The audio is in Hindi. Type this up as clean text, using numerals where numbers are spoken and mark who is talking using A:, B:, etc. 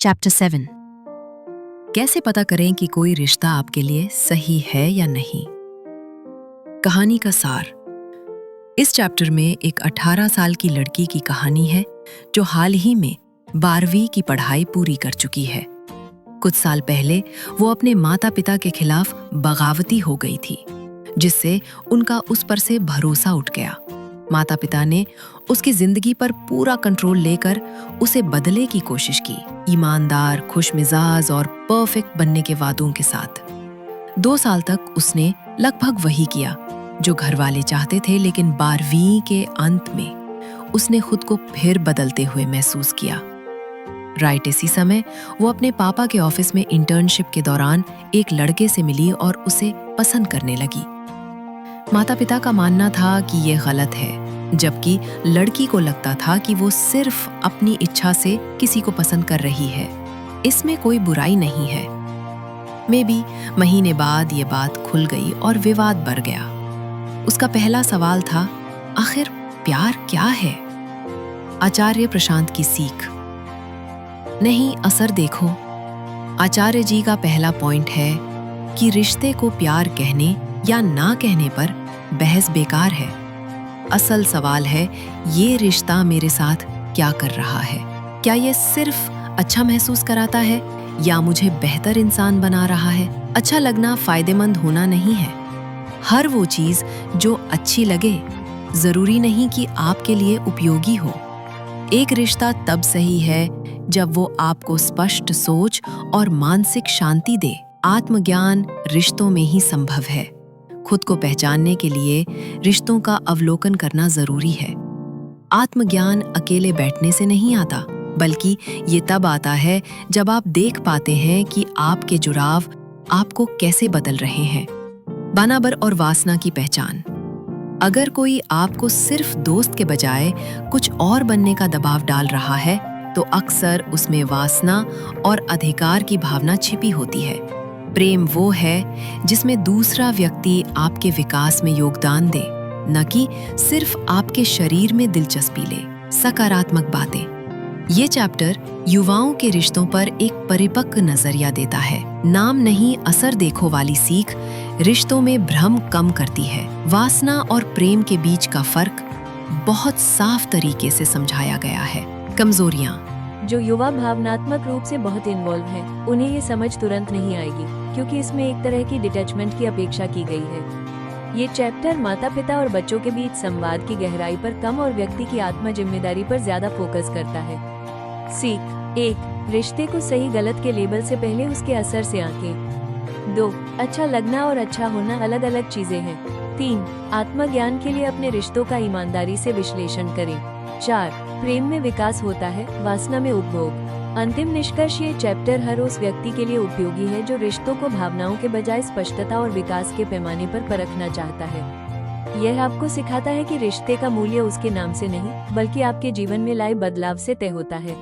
A: चैप्टर 7। कैसे पता करें कि कोई रिश्ता आपके लिए सही है या नहीं। कहानी का सार। इस चैप्टर में एक 18 साल की लड़की की कहानी है जो हाल ही में 12वीं की पढ़ाई पूरी कर चुकी है। कुछ साल पहले वो अपने माता पिता के खिलाफ बगावती हो गई थी, जिससे उनका उस पर से भरोसा उठ गया। माता पिता ने उसकी जिंदगी पर पूरा कंट्रोल लेकर उसे बदलने की कोशिश की, ईमानदार, खुशमिजाज और परफेक्ट बनने के वादों के साथ। 2 साल तक उसने लगभग वही किया जो घर वाले चाहते थे, लेकिन 12वीं के अंत में उसने खुद को फिर बदलते हुए महसूस किया। राइट इसी समय वो अपने पापा के ऑफिस में इंटर्नशिप के दौरान एक लड़के से मिली और उसे पसंद करने लगी। माता पिता का मानना था कि ये गलत है, जबकि लड़की को लगता था कि वो सिर्फ अपनी इच्छा से किसी को पसंद कर रही है। इसमें कोई बुराई नहीं है। मे बी महीने बाद ये बात खुल गई और विवाद बढ़ गया। उसका पहला सवाल था, आखिर प्यार क्या है? आचार्य प्रशांत की सीख। नहीं, असर देखो। आचार्य जी का पहला पॉइंट है कि रिश्ते को प्यार कहने या ना कहने पर बहस बेकार है। असल सवाल है, ये रिश्ता मेरे साथ क्या कर रहा है? क्या ये सिर्फ अच्छा महसूस कराता है या मुझे बेहतर इंसान बना रहा है? अच्छा लगना फायदेमंद होना नहीं है। हर वो चीज जो अच्छी लगे जरूरी नहीं कि आपके लिए उपयोगी हो। एक रिश्ता तब सही है जब वो आपको स्पष्ट सोच और मानसिक शांति दे। आत्मज्ञान रिश्तों में ही संभव है। खुद को पहचानने के लिए रिश्तों का अवलोकन करना जरूरी है। आत्मज्ञान अकेले बैठने से नहीं आता, बल्कि ये तब आता है जब आप देख पाते हैं कि आपके जुड़ाव आपको कैसे बदल रहे हैं। बनाबर और वासना की पहचान। अगर कोई आपको सिर्फ दोस्त के बजाय कुछ और बनने का दबाव डाल रहा है, तो अक्सर उसमें वासना और अधिकार की भावना छिपी होती है। प्रेम वो है जिसमें दूसरा व्यक्ति आपके विकास में योगदान दे, न कि सिर्फ आपके शरीर में दिलचस्पी ले। सकारात्मक बातें। ये चैप्टर युवाओं के रिश्तों पर एक परिपक्व नजरिया देता है। नाम नहीं, असर देखो वाली सीख रिश्तों में भ्रम कम करती है। वासना और प्रेम के बीच का फर्क बहुत साफ तरीके से समझाया गया है। कमजोरियां।
B: जो युवा भावनात्मक रूप से बहुत इन्वॉल्व हैं, उन्हें ये समझ तुरंत नहीं आएगी, क्योंकि इसमें एक तरह की डिटैचमेंट की अपेक्षा की गई है। ये चैप्टर माता पिता और बच्चों के बीच संवाद की गहराई पर कम और व्यक्ति की आत्म जिम्मेदारी पर ज्यादा फोकस करता है। सीख 1. रिश्ते को सही गलत के लेबल से पहले उसके असर से आंकें। 2. अच्छा लगना और अच्छा होना अलग अलग चीजें हैं। 3. आत्मज्ञान के लिए अपने रिश्तों का ईमानदारी से विश्लेषण करें। 4. प्रेम में विकास होता है, वासना में उपभोग। अंतिम निष्कर्ष, ये चैप्टर हर उस व्यक्ति के लिए उपयोगी है जो रिश्तों को भावनाओं के बजाय स्पष्टता और विकास के पैमाने पर परखना चाहता है। यह आपको सिखाता है कि रिश्ते का मूल्य उसके नाम से नहीं, बल्कि आपके जीवन में लाए बदलाव से तय होता है।